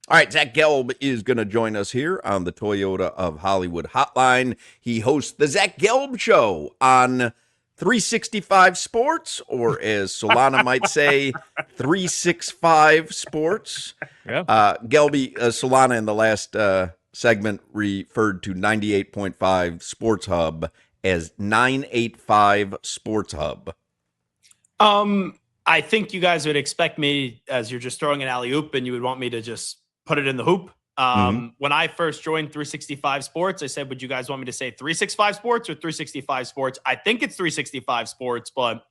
All right, Zach Gelb is going to join us here on the Toyota of Hollywood hotline. He hosts the Zach Gelb Show on 365 Sports, or as Solana might say, 365 Sports. Yeah. Solana in the last segment referred to 98.5 Sports Hub as 985 Sports Hub. I think you guys would expect me, as you're just throwing an alley oop, and you would want me to just put it in the hoop. When I first joined 365 Sports, I said, would you guys want me to say 365 Sports or 365 Sports? I think it's 365 Sports, but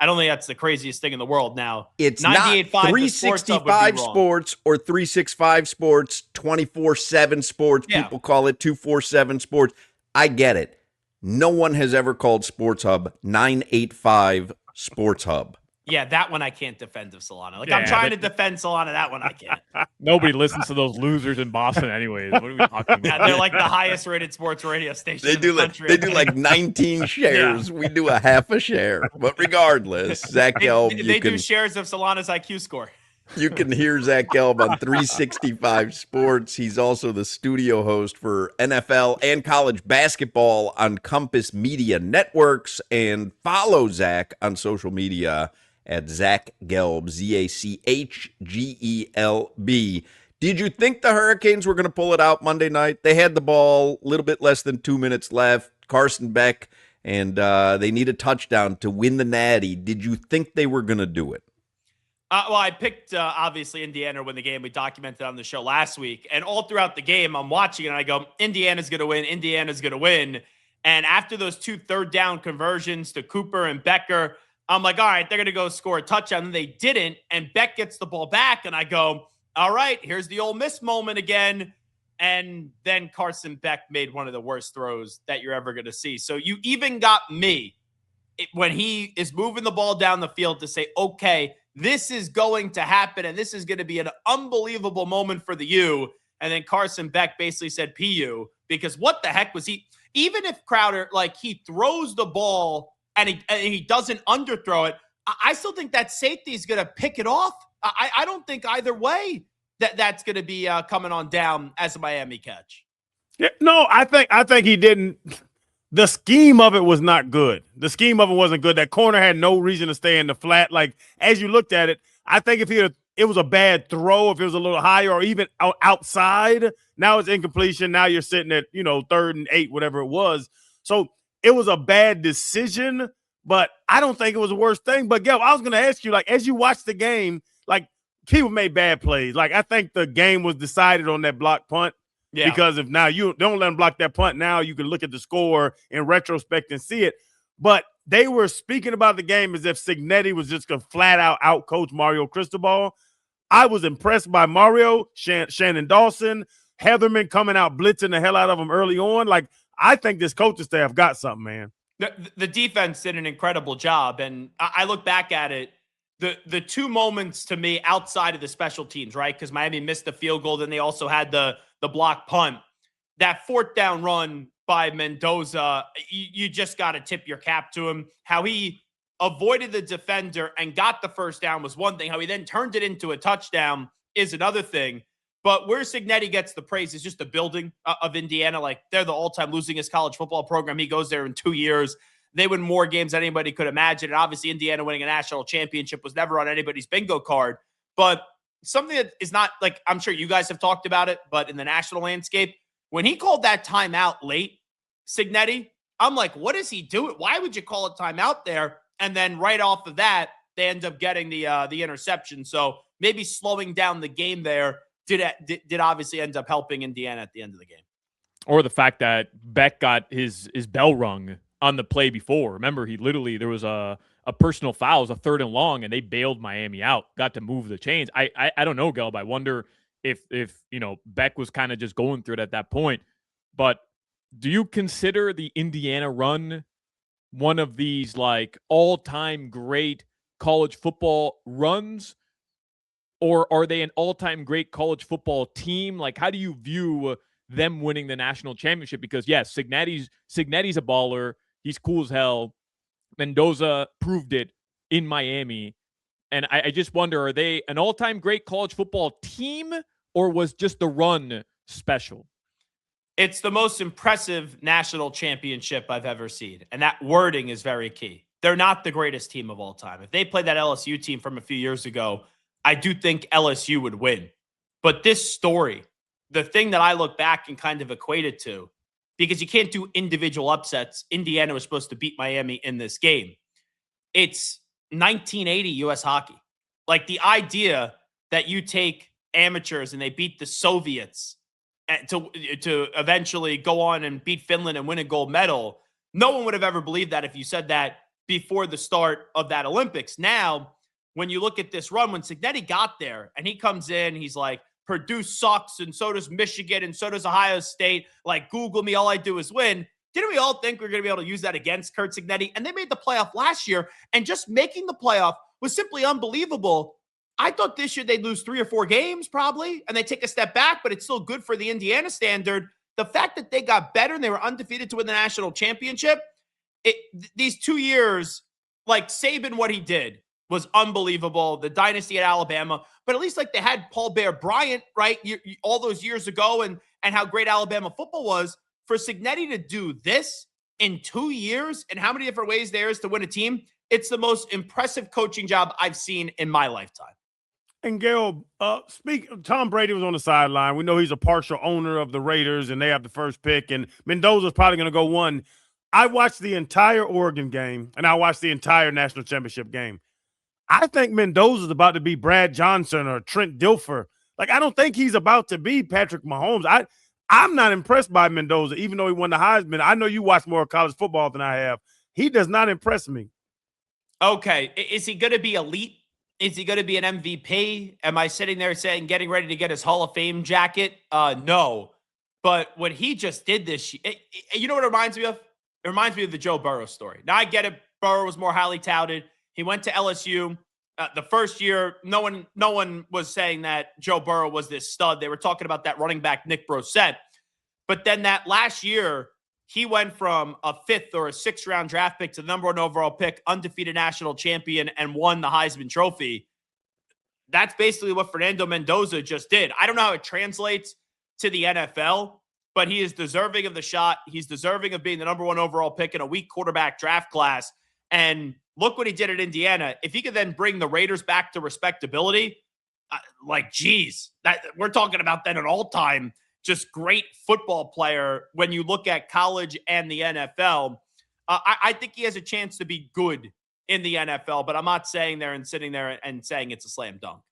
I don't think that's the craziest thing in the world. Now, It's not 365 Sports or 365 Sports, 24/7 Sports. Yeah. People call it 247 Sports. I get it. No one has ever called Sports Hub 985 Sports Hub. Yeah, that one I can't defend of Solana. Like, I'm trying to defend Solana. That one I can't. Nobody listens to those losers in Boston anyways. What are we talking about? Yeah, they're like the highest rated sports radio station in the country. They do like 19 shares. Yeah. We do a half a share. But regardless, Zach Gelb. They do shares of Solana's IQ score. You can hear Zach Gelb on 365 Sports. He's also the studio host for NFL and college basketball on Compass Media Networks. And follow Zach on social media at Zach Gelb, ZachGelb. Did you think the Hurricanes were going to pull it out Monday night? They had the ball, a little bit less than 2 minutes left. Carson Beck, and they need a touchdown to win the Natty. Did you think they were going to do it? Well, I picked, obviously, Indiana to win the game. We documented on the show last week. And all throughout the game, I'm watching and I go, Indiana's going to win. Indiana's going to win. And after those 2 third-down conversions to Cooper and Becker, I'm like, all right, they're going to go score a touchdown. And they didn't. And Beck gets the ball back. And I go, all right, here's the Ole Miss moment again. And then Carson Beck made one of the worst throws that you're ever going to see. So you even got me when he is moving the ball down the field to say, okay, this is going to happen. And this is going to be an unbelievable moment for the U. And then Carson Beck basically said PU, because what the heck was he? Even if Crowder, like, he throws the ball and he doesn't underthrow it, I still think that safety is going to pick it off. I don't think either way that's going to be coming on down as a Miami catch. Yeah, no, I think he didn't. The scheme of it was not good. The scheme of it wasn't good. That corner had no reason to stay in the flat. Like, as you looked at it, I think if it was a bad throw, if it was a little higher or even outside, now it's incompletion. Now you're sitting at, 3rd and 8, whatever it was. So it was a bad decision, but I don't think it was the worst thing. But, Gelb, I was going to ask you, like, as you watch the game, like, people made bad plays. Like, I think the game was decided on that block punt. Yeah. Because if now you don't let them block that punt, now you can look at the score in retrospect and see it. But they were speaking about the game as if Cignetti was just going to flat out coach Mario Cristobal. I was impressed by Mario, Shannon Dawson, Heatherman coming out blitzing the hell out of them early on. Like, I think this coaching staff got something, man. The defense did an incredible job. And I look back at it, the 2 moments to me outside of the special teams, right? Because Miami missed the field goal. Then they also had the block punt. That 4th down run by Mendoza, you just got to tip your cap to him. How he avoided the defender and got the 1st down was one thing. How he then turned it into a touchdown is another thing. But where Cignetti gets the praise is just the building of Indiana. Like, they're the all-time losingest college football program. He goes there in 2 years. They win more games than anybody could imagine. And obviously, Indiana winning a national championship was never on anybody's bingo card. But something that is not, like, I'm sure you guys have talked about it, but in the national landscape, when he called that timeout late, Cignetti, I'm like, what is he doing? Why would you call a timeout there? And then right off of that, they end up getting the interception. So maybe slowing down the game there did obviously end up helping Indiana at the end of the game. Or the fact that Beck got his bell rung on the play before. Remember, there was a personal foul, it was a 3rd and long, and they bailed Miami out, got to move the chains. I don't know, Gelb. I wonder if Beck was kind of just going through it at that point. But do you consider the Indiana run one of these, like, all-time great college football runs? Or are they an all-time great college football team? Like, how do you view them winning the national championship? Because, yes, Cignetti's a baller. He's cool as hell. Mendoza proved it in Miami. And I just wonder, are they an all-time great college football team, or was just the run special? It's the most impressive national championship I've ever seen. And that wording is very key. They're not the greatest team of all time. If they played that LSU team from a few years ago, I do think LSU would win. But this story, the thing that I look back and kind of equate it to, because you can't do individual upsets. Indiana was supposed to beat Miami in this game. It's 1980 U.S. hockey. Like the idea that you take amateurs and they beat the Soviets to eventually go on and beat Finland and win a gold medal. No one would have ever believed that if you said that before the start of that Olympics. Now, when you look at this run, when Cignetti got there and he comes in, he's like, Purdue sucks and so does Michigan and so does Ohio State. Like, Google me, all I do is win. Didn't we all think we were going to be able to use that against Kurt Cignetti? And they made the playoff last year, and just making the playoff was simply unbelievable. I thought this year they'd lose 3 or 4 games probably, and they take a step back, but it's still good for the Indiana standard. The fact that they got better and they were undefeated to win the national championship, these 2 years, like Saban, what he did was unbelievable. The dynasty at Alabama, but at least like they had Paul Bear Bryant, right? All those years ago, and how great Alabama football was. For Cignetti to do this in 2 years and how many different ways there is to win a team, it's the most impressive coaching job I've seen in my lifetime. And Gelb, Tom Brady was on the sideline. We know he's a partial owner of the Raiders, and they have the first pick, and Mendoza's probably going to go 1. I watched the entire Oregon game, and I watched the entire national championship game. I think Mendoza's about to be Brad Johnson or Trent Dilfer. Like, I don't think he's about to be Patrick Mahomes. I'm not impressed by Mendoza, even though he won the Heisman. I know you watch more college football than I have. He does not impress me. Okay. Is he going to be elite? Is he going to be an MVP? Am I sitting there saying, getting ready to get his Hall of Fame jacket? No. But what he just did this year, you know what it reminds me of? It reminds me of the Joe Burrow story. Now, I get it. Burrow was more highly touted. He went to LSU. The first year, no one was saying that Joe Burrow was this stud. They were talking about that running back, Nick Brossette. But then that last year, he went from a 5th or a 6th round draft pick to the number 1 overall pick, undefeated national champion, and won the Heisman Trophy. That's basically what Fernando Mendoza just did. I don't know how it translates to the NFL, but he is deserving of the shot. He's deserving of being the number 1 overall pick in a weak quarterback draft class. And look what he did at Indiana. If he could then bring the Raiders back to respectability, geez, we're talking about then an all-time just great football player when you look at college and the NFL. I think he has a chance to be good in the NFL, but I'm not saying there and sitting there and saying it's a slam dunk.